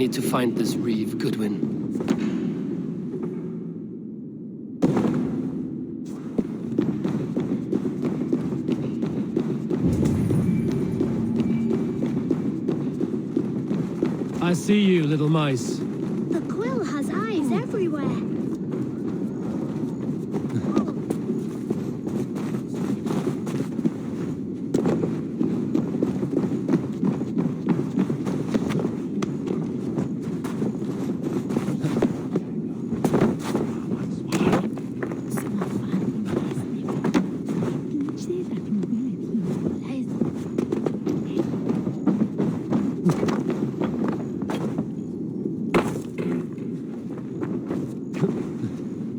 need to find this reeve, Goodwin. I see you, little mice. The quill has eyes everywhere.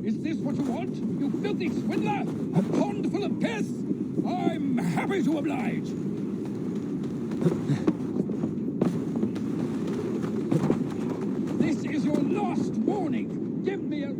Is this what you want, you filthy swindler? A pond full of piss? I'm happy to oblige. This is your last warning. Give me a...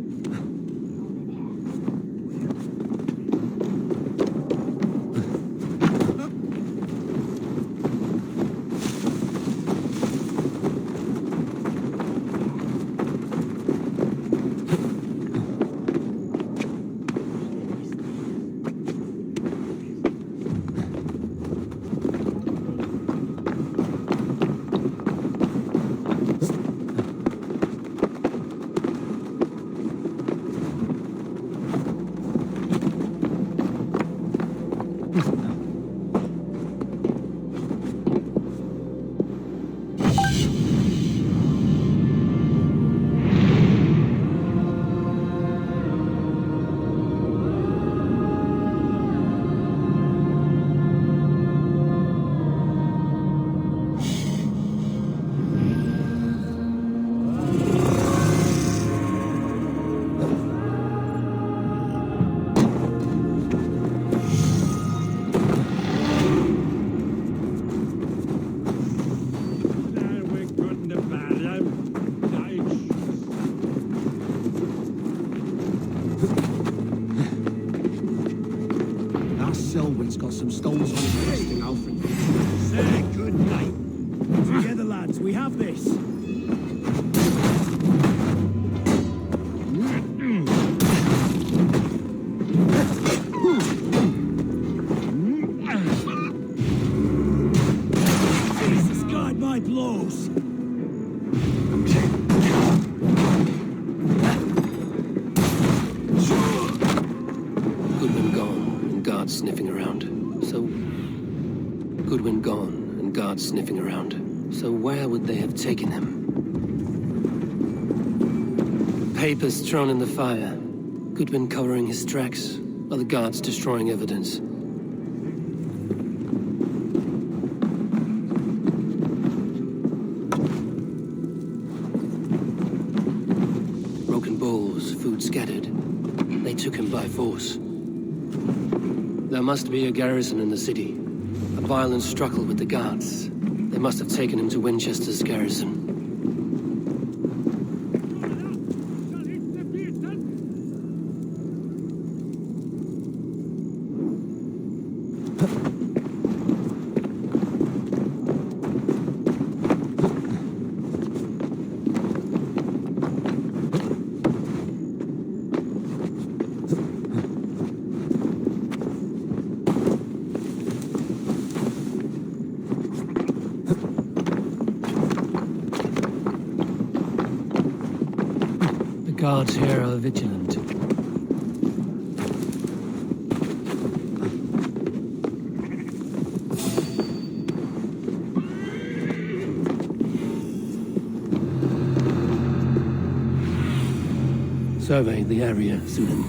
Selwyn's got some stones on his resting, Alfred. Say good night. Together, lads, we have this. Jesus, guide my blows. Goodwin gone, and guards sniffing around. Goodwin gone, and guards sniffing around. So where would they have taken him? Papers thrown in the fire. Goodwin covering his tracks, while the guards destroying evidence. Broken bowls, food scattered. They took him by force. There must be a garrison in the city. A violent struggle with the guards. They must have taken him to Winchester's garrison. Guards here are vigilant. Survey the area, Sunan.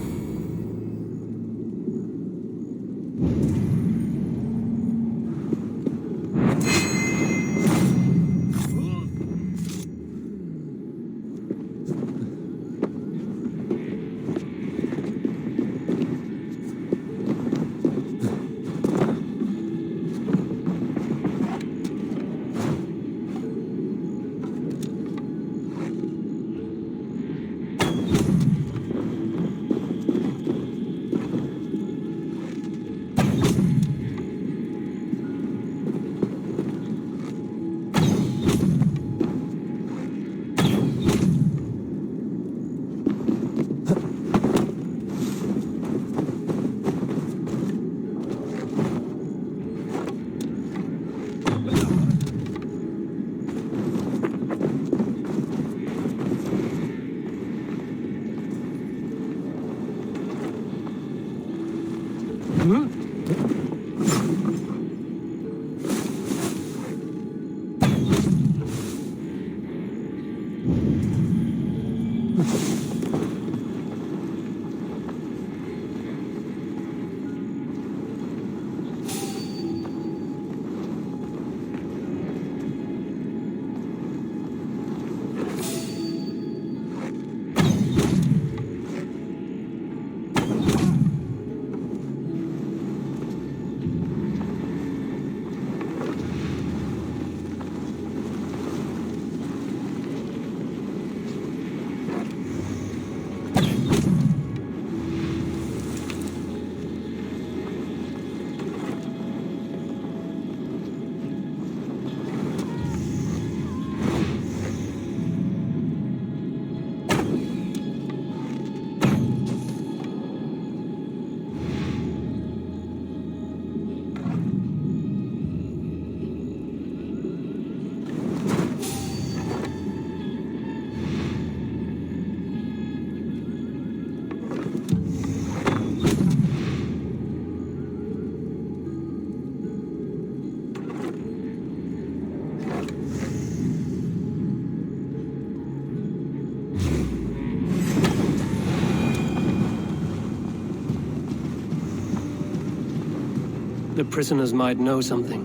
The prisoners might know something.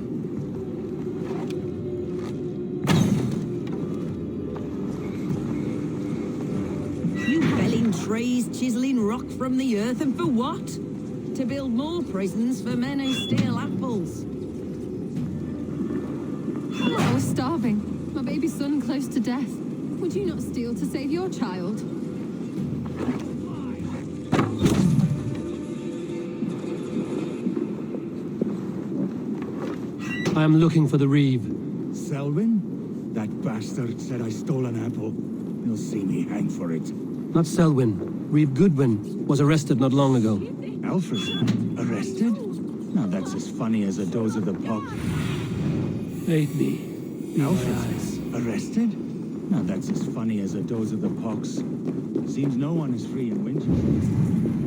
You felling trees, chiseling rock from the earth, and for what? To build more prisons for men who steal apples. I was starving. My baby son close to death. Would you not steal to save your child? I am looking for the Reeve. Selwyn? That bastard said I stole an apple. You'll see me hang for it. Not Selwyn. Reeve Goodwin was arrested not long ago. Alfred? Arrested? Now that's as funny as a dose of the pox. Aid me. Alfred? Arrested? Now that's as funny as a dose of the pox. Seems no one is free in Winchester.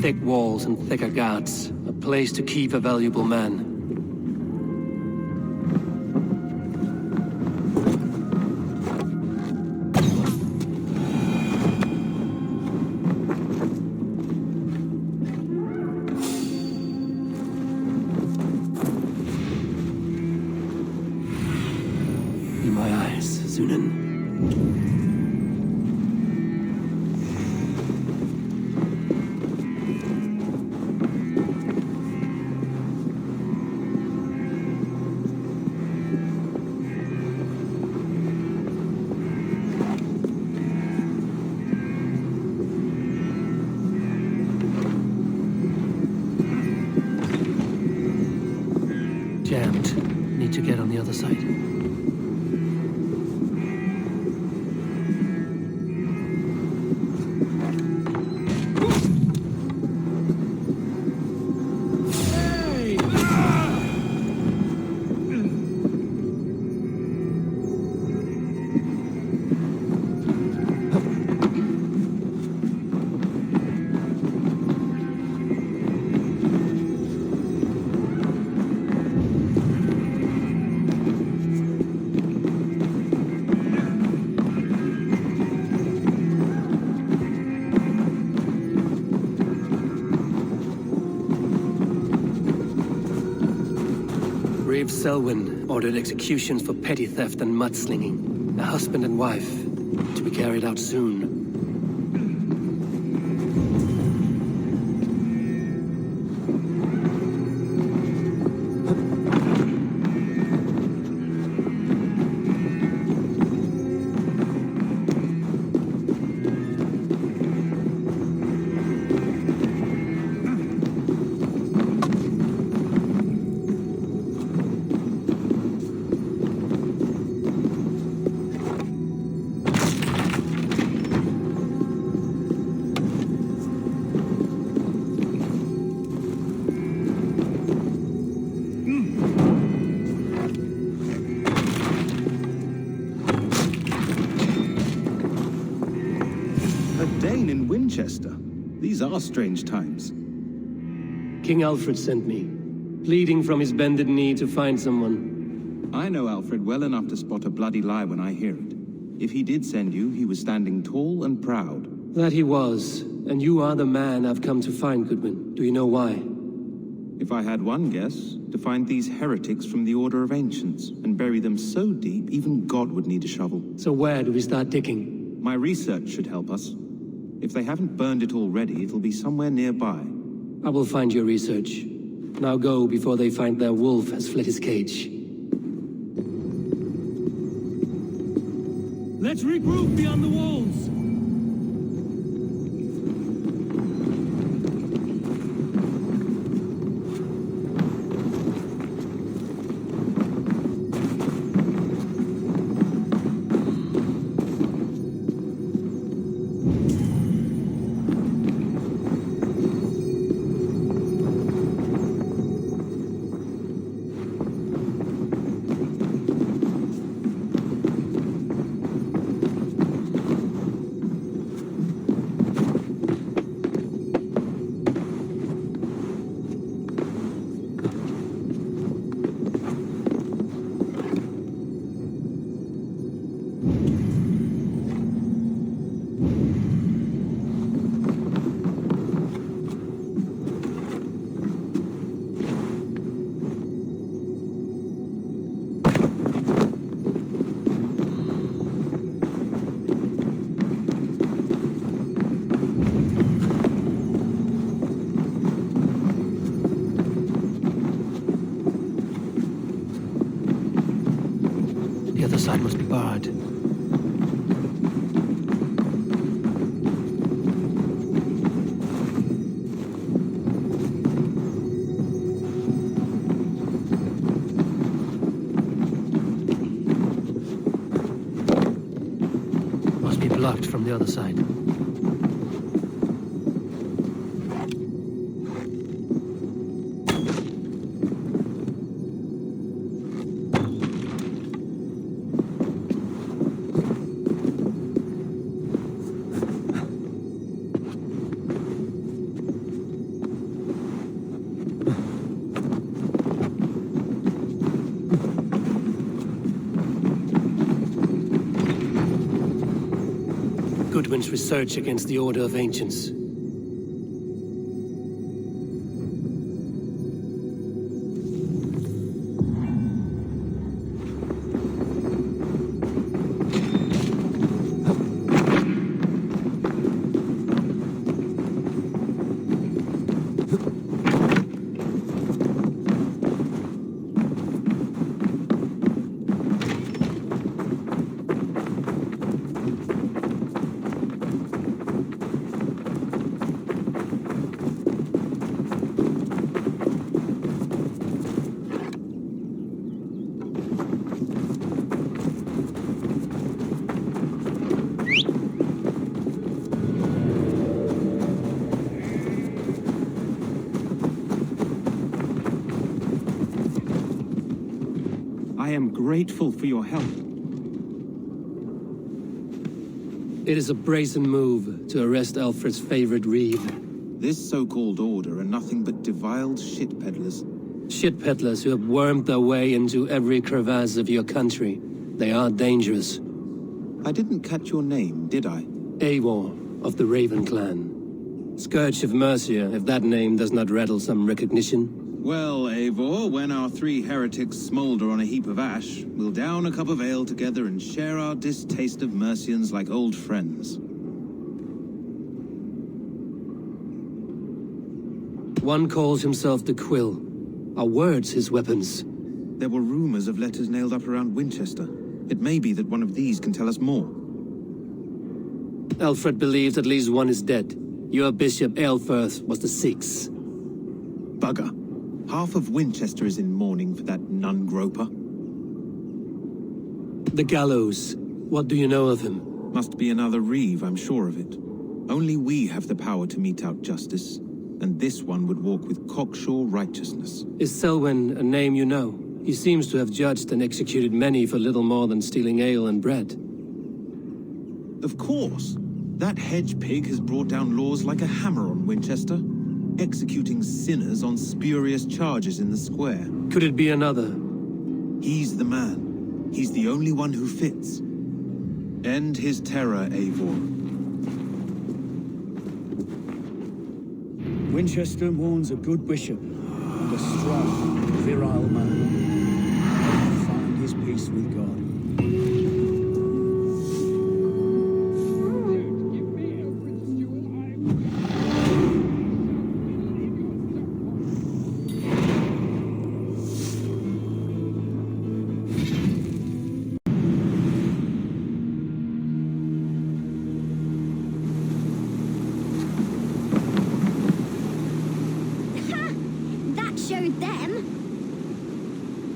thick walls and thicker guards. A place to keep a valuable man. In my eyes, Sunan. Jammed. Need to get on the other side. Selwyn ordered executions for petty theft and mudslinging. A husband and wife, to be carried out soon. These are strange times. King Alfred sent me, pleading from his bended knee to find someone. I know Alfred well enough to spot a bloody lie when I hear it. If he did send you, he was standing tall and proud. That he was, and you are the man I've come to find, Goodwin. Do you know why? If I had one guess, to find these heretics from the Order of Ancients, and bury them so deep, even God would need a shovel. So where do we start digging? My research should help us. If they haven't burned it already, it'll be somewhere nearby. I will find your research. Now go before they find their wolf has fled his cage. Let's regroup beyond the walls! side must be barred. Must be blocked from the other side. Goodwin's research against the Order of Ancients. I am grateful for your help. It is a brazen move to arrest Alfred's favorite reeve. This so-called order are nothing but deviled shit peddlers. Shit peddlers who have wormed their way into every crevasse of your country. They are dangerous. I didn't catch your name, did I? Eivor, of the Raven clan. Scourge of Mercia, if that name does not rattle some recognition. Well, Eivor, when our three heretics smolder on a heap of ash, we'll down a cup of ale together and share our distaste of Mercians like old friends. One calls himself the Quill. Are words his weapons? There were rumors of letters nailed up around Winchester. It may be that one of these can tell us more. Alfred believes at least one is dead. Your Bishop Aelfirth was the sixth. Bugger. Half of Winchester is in mourning for that nun-groper. The gallows. What do you know of him? Must be another reeve, I'm sure of it. Only we have the power to mete out justice, and this one would walk with cocksure righteousness. Is Selwyn a name you know? He seems to have judged and executed many for little more than stealing ale and bread. Of course. That hedge pig has brought down laws like a hammer on Winchester, executing sinners on spurious charges in the square. Could it be another? He's the man. He's the only one who fits. End his terror, Eivor. Winchester mourns a good bishop and a strong, virile man. Find his peace with God.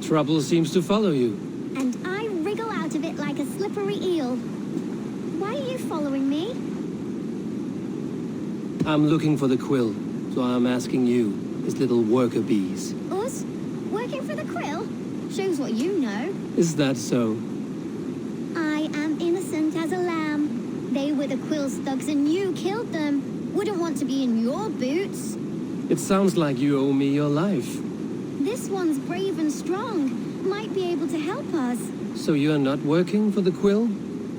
Trouble seems to follow you. And I wriggle out of it like a slippery eel. Why are you following me? I'm looking for the Quill, so I'm asking you, his little worker bees. Us? Working for the Quill? Shows what you know. Is that so? I am innocent as a lamb. They were the Quill's thugs and you killed them. Wouldn't want to be in your boots. It sounds like you owe me your life. This one's brave and strong. Might be able to help us. So you're not working for the Quill?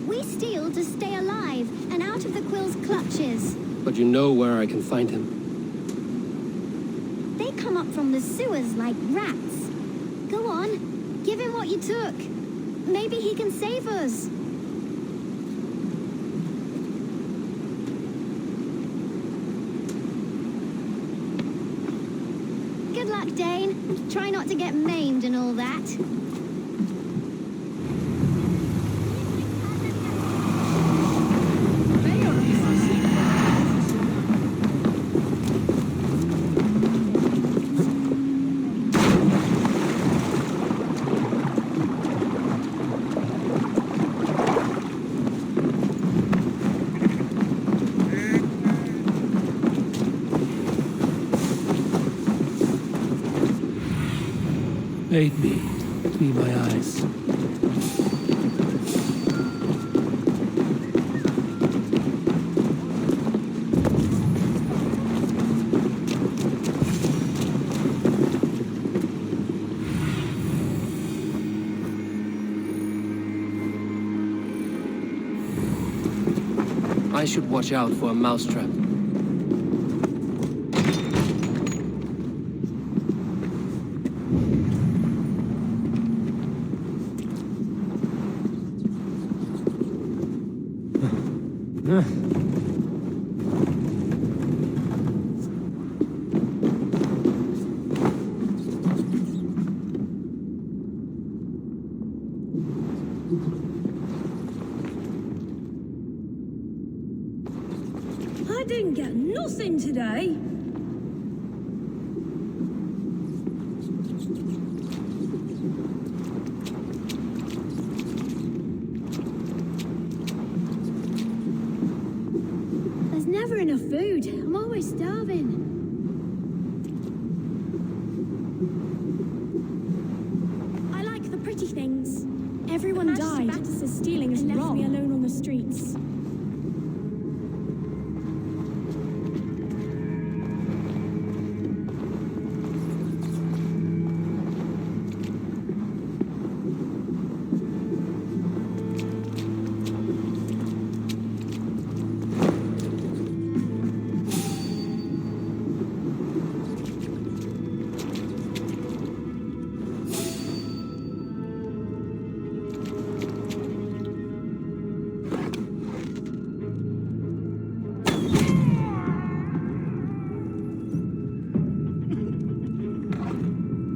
We steal to stay alive and out of the Quill's clutches. But you know where I can find him. They come up from the sewers like rats. Go on, give him what you took. Maybe he can save us. Good luck, Dane. Try not to get maimed and all that. Aid me. Be my eyes. I I should watch out for a mousetrap. I didn't get nothing today. There's never enough food. I'm always starving. I like the pretty things. Everyone died. Battis's stealing is left me alone on the streets.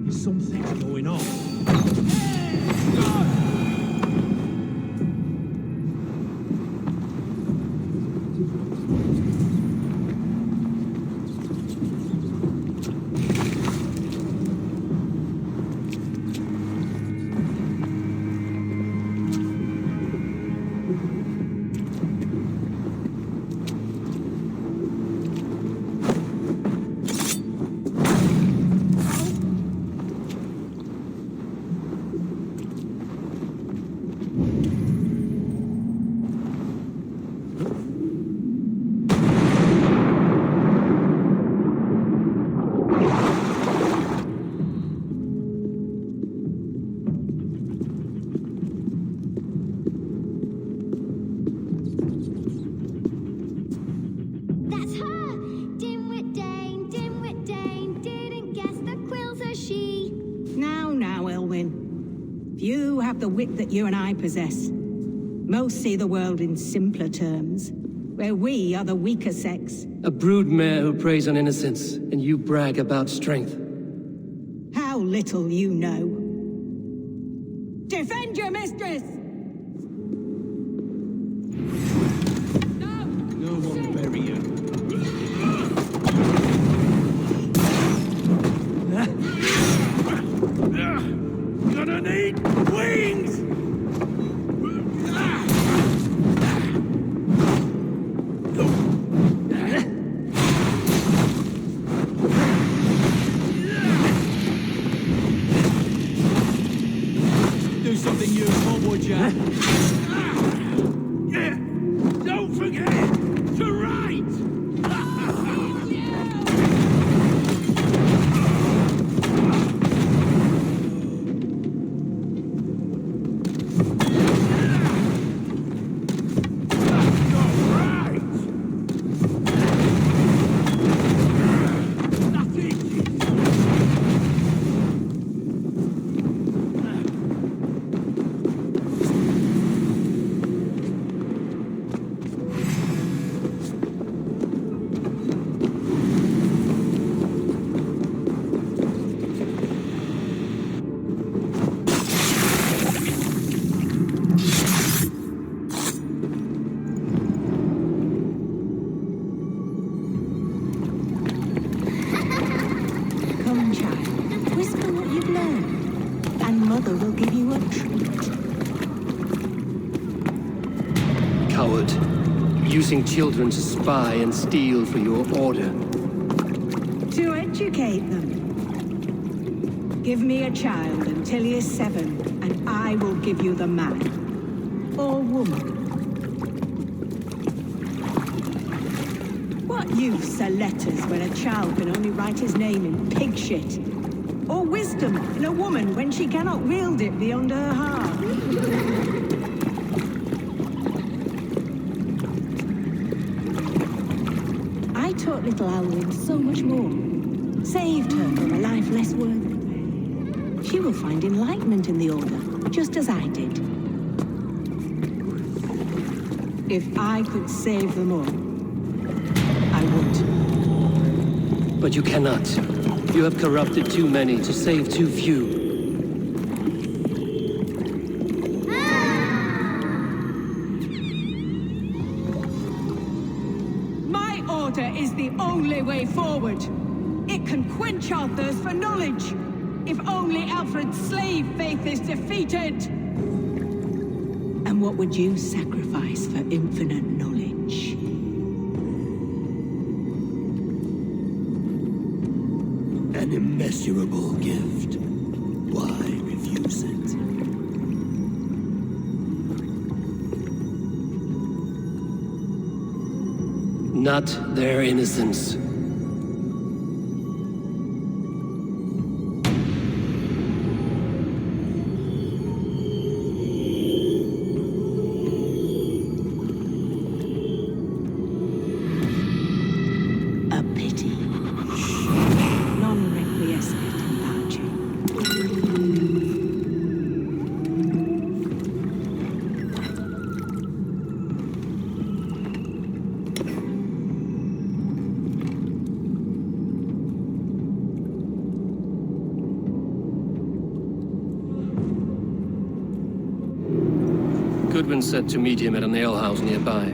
Something's going on. The wit that you and I possess. Most see the world in simpler terms, where we are the weaker sex. A broodmare who preys on innocence, and you brag about strength. How little you know. Defend your mistress! No one bury you. Gonna need wings! Do something, you small boy Jack. Yeah! Don't forget to write! Using children to spy and steal for your order. To educate them. Give me a child until he is 7, and I will give you the man. Or woman. What use are letters when a child can only write his name in pig shit? Or wisdom in a woman when she cannot wield it beyond her heart? little Alwyn so much more. Saved her from a life less worthy. She will find enlightenment in the Order, just as I did. If I could save them all, I would. But you cannot. You have corrupted too many to save too few. My Order is the only way forward. It can quench our thirst for knowledge. If only Alfred's slave faith is defeated. And what would you sacrifice for infinite knowledge? An immeasurable gift. Why refuse it? Not their innocence. A pity. Non requiescat in pace. Goodwin said to meet him at an alehouse nearby.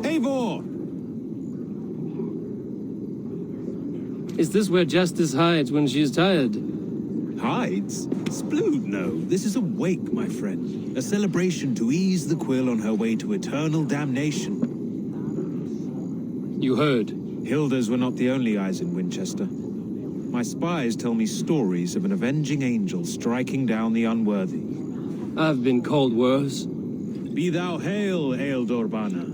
Eivor! Is this where Justice hides when she is tired? Hides? Splood, no. This is a wake, my friend. A celebration to ease the quill on her way to eternal damnation. You heard. Hilda's were not the only eyes in Winchester. My spies tell me stories of an avenging angel striking down the unworthy. I've been called worse. Be thou hail, Eildorbana.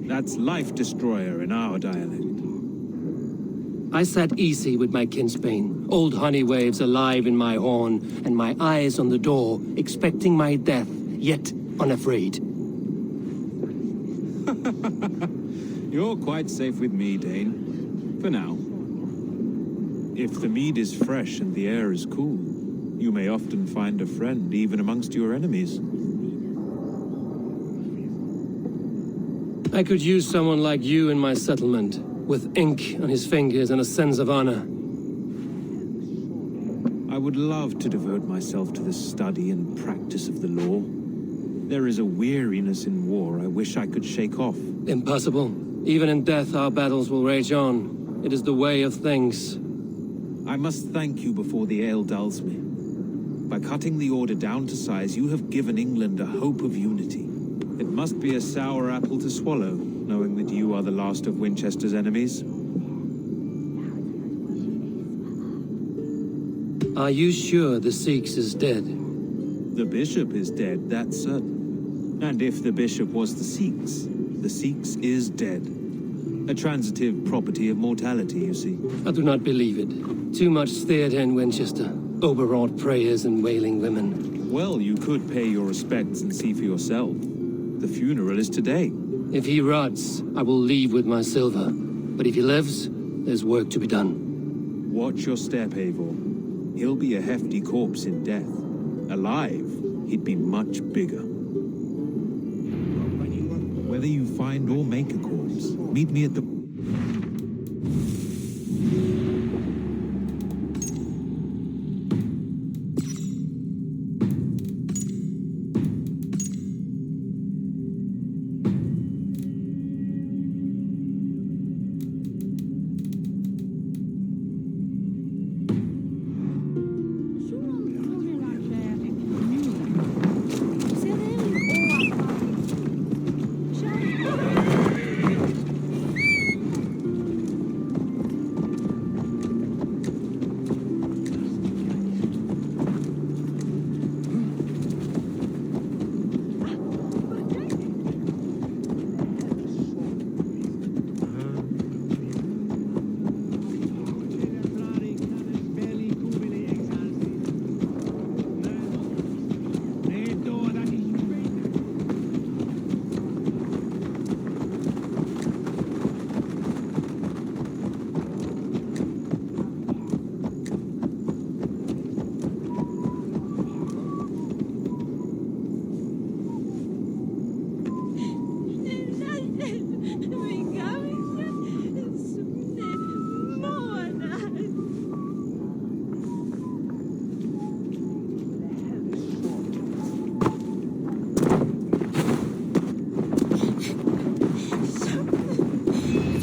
That's life destroyer in our dialect. I sat easy with my kinsbane, old honey waves alive in my horn, and my eyes on the door, expecting my death, yet unafraid. You're quite safe with me, Dane. For now. If the mead is fresh and the air is cool, you may often find a friend even amongst your enemies. I could use someone like you in my settlement, with ink on his fingers and a sense of honor. I would love to devote myself to the study and practice of the law. There is a weariness in war I wish I could shake off. Impossible. Even in death, our battles will rage on. It is the way of things. I must thank you before the ale dulls me. By cutting the order down to size, you have given England a hope of unity. It must be a sour apple to swallow, knowing that you are the last of Winchester's enemies. Are you sure the Sikhs is dead? The bishop is dead, that's certain. And if the bishop was the Sikhs is dead. A transitive property of mortality, you see. I do not believe it. Too much theatre in Winchester. Overwrought prayers and wailing women. Well, you could pay your respects and see for yourself. The funeral is today. If he rots, I will leave with my silver. But if he lives, there's work to be done. Watch your step, Eivor. He'll be a hefty corpse in death. Alive, he'd be much bigger. Whether you find or make a corpse, meet me at the...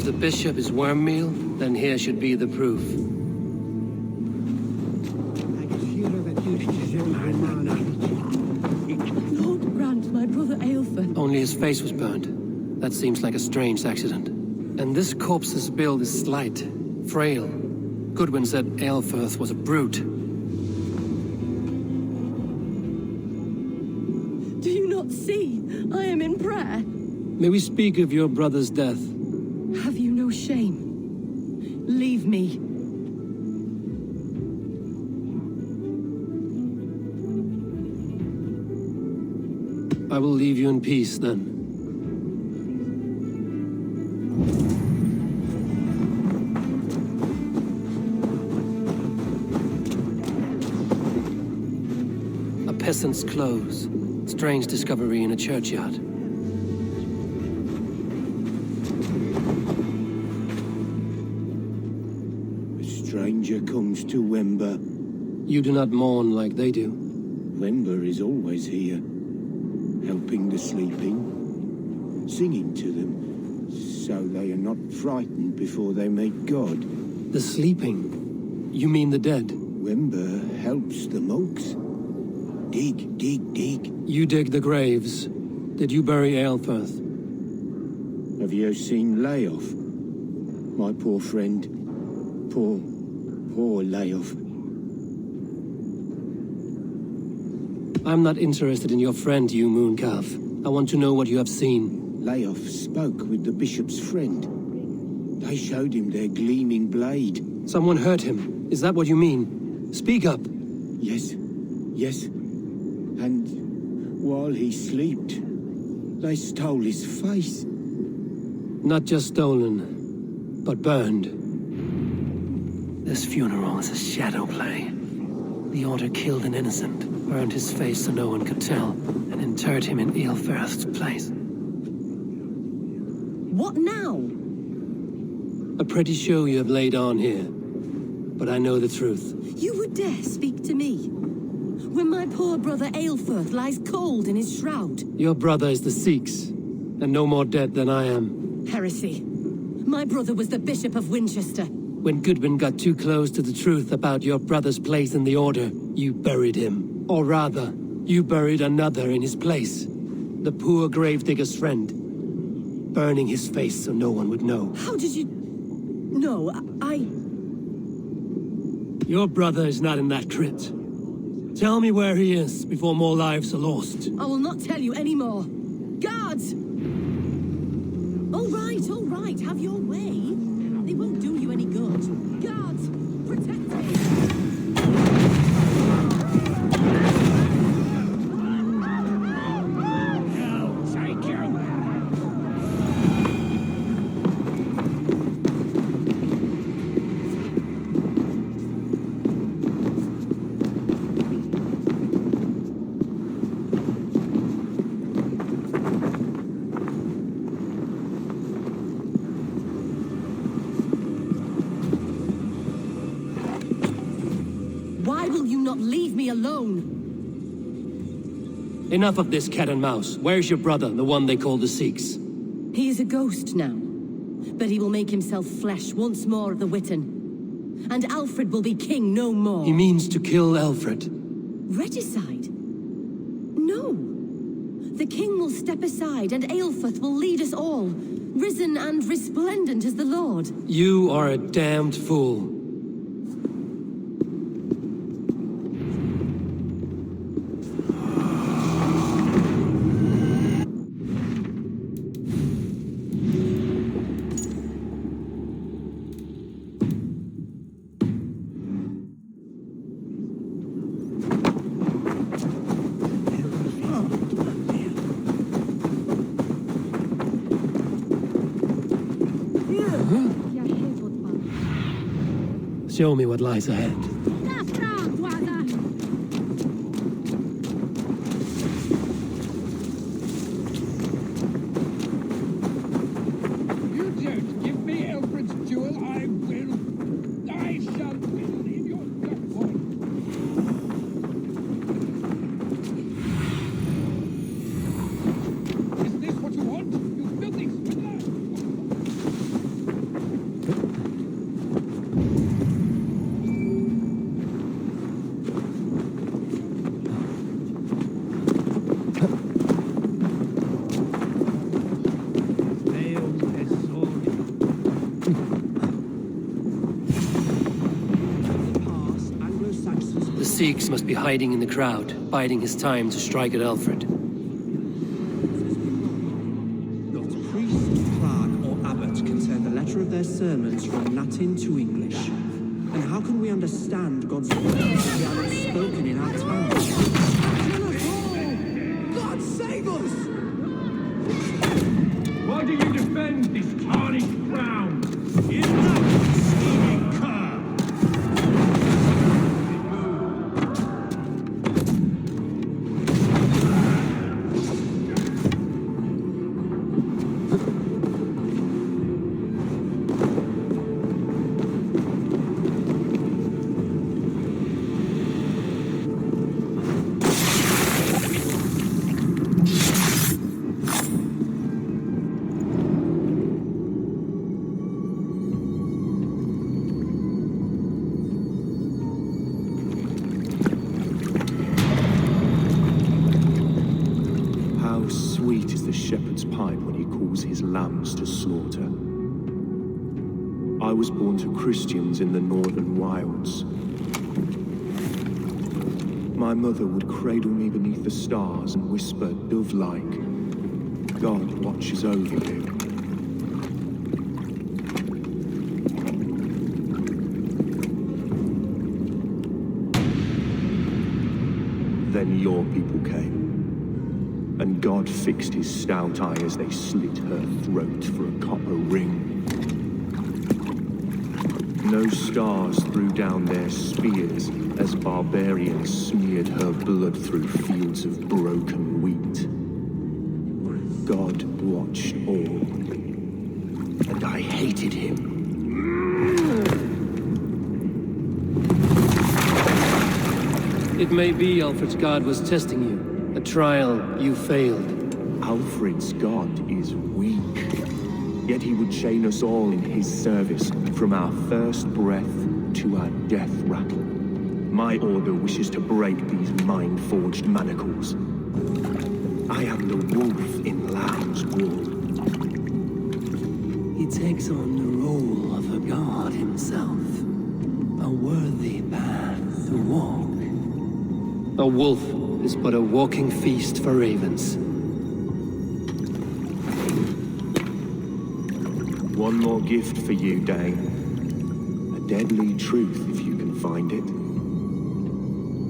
The bishop is worm meal, then here should be the proof. Lord grant my brother Eivor. Only his face was burned. That seems like a strange accident. And this corpse's build is slight, frail. Goodwin said Eilfirth was a brute. Do you not see? I am in prayer. May we speak of your brother's death? Have you no shame? Leave me. I will leave you in peace, then. A peasant's clothes. Strange discovery in a churchyard. Stranger comes to Wember. You do not mourn like they do. Wember is always here, helping the sleeping, singing to them, so they are not frightened before they meet God. The sleeping? You mean the dead? Wember helps the monks. Dig, dig, dig. You dig the graves. Did you bury Eilfirth? Have you seen Layoff? My poor friend. Poor Layoff. I'm not interested in your friend, you mooncalf. I want to know what you have seen. Layoff spoke with the bishop's friend. They showed him their gleaming blade. Someone hurt him. Is that what you mean? Speak up. Yes. And while he slept, they stole his face. Not just stolen, but burned. This funeral is a shadow play. The Order killed an innocent, burned his face so no one could tell, and interred him in Eilfirth's place. What now? A pretty show you have laid on here, but I know the truth. You would dare speak to me? When my poor brother Eilfirth lies cold in his shroud. Your brother is the Sikhs, and no more dead than I am. Heresy. My brother was the Bishop of Winchester. When Goodwin got too close to the truth about your brother's place in the Order, you buried him. Or rather, you buried another in his place. The poor gravedigger's friend. Burning his face so no one would know. How did you... No, Your brother is not in that crypt. Tell me where he is before more lives are lost. I will not tell you anymore. Guards! All right, have your way. They won't do you any good. Guards, protect me! Leave me alone! Enough of this cat and mouse. Where's your brother, the one they call the Sikhs? He is a ghost now. But he will make himself flesh once more at the Witten. And Alfred will be king no more. He means to kill Alfred. Regicide? No. The king will step aside and Eilfirth will lead us all, risen and resplendent as the Lord. You are a damned fool. Show me what lies ahead. You don't give me Alfred's jewel, I shall win in your blood. Is this what you want? You filthy swindler! The Sikhs must be hiding in the crowd, biding his time to strike at Alfred. Not priest, clerk, or abbot can turn the letter of their sermons from Latin to English. And how can we understand God's word if we are not spoken in our tongue? God save us! Why do you defend this tarnished ground? Enough, scheming cur! Sweet is the shepherd's pipe when he calls his lambs to slaughter. I was born to Christians in the northern wilds. My mother would cradle me beneath the stars and whisper, dove-like, God watches over you. Then your people came. and God fixed his stout eye as they slit her throat for a copper ring. No stars threw down their spears as barbarians smeared her blood through fields of broken wheat. God watched all, and I hated him. It may be Alfred's god was testing you. A trial you failed. Alfred's god is weak. Yet he would chain us all in his service, from our first breath to our death rattle. My order wishes to break these mind-forged manacles. I am the wolf in lamb's wool. He takes on the role of a god himself. A worthy path to walk. A wolf is but a walking feast for ravens. One more gift for you, Dane. A deadly truth, if you can find it.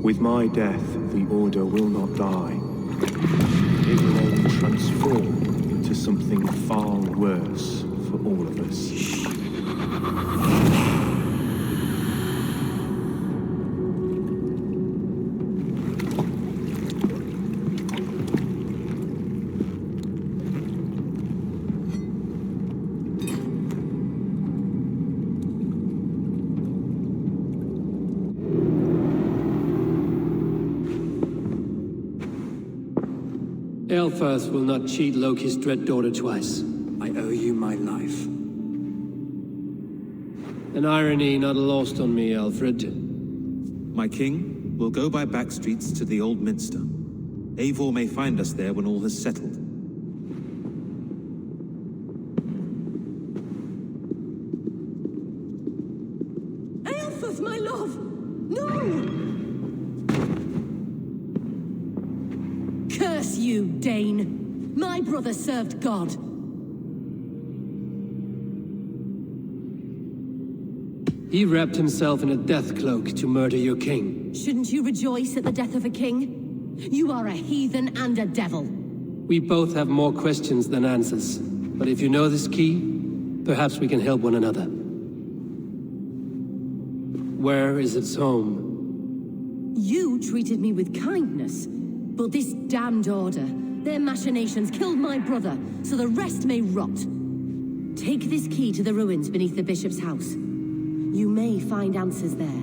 With my death, the Order will not die. It will only transform into something far worse for all of us. Eilfirth will not cheat Loki's dread daughter twice. I owe you my life. An irony not lost on me, Alfred. My king, we'll go by back streets to the Old Minster. Eivor may find us there when all has settled. Eilfirth, my love! No! Curse you, Dane! My brother served God. He wrapped himself in a death cloak to murder your king. Shouldn't you rejoice at the death of a king? You are a heathen and a devil. We both have more questions than answers. But if you know this key, perhaps we can help one another. Where is its home? You treated me with kindness, but this damned Order, their machinations killed my brother, so the rest may rot. Take this key to the ruins beneath the bishop's house. You may find answers there.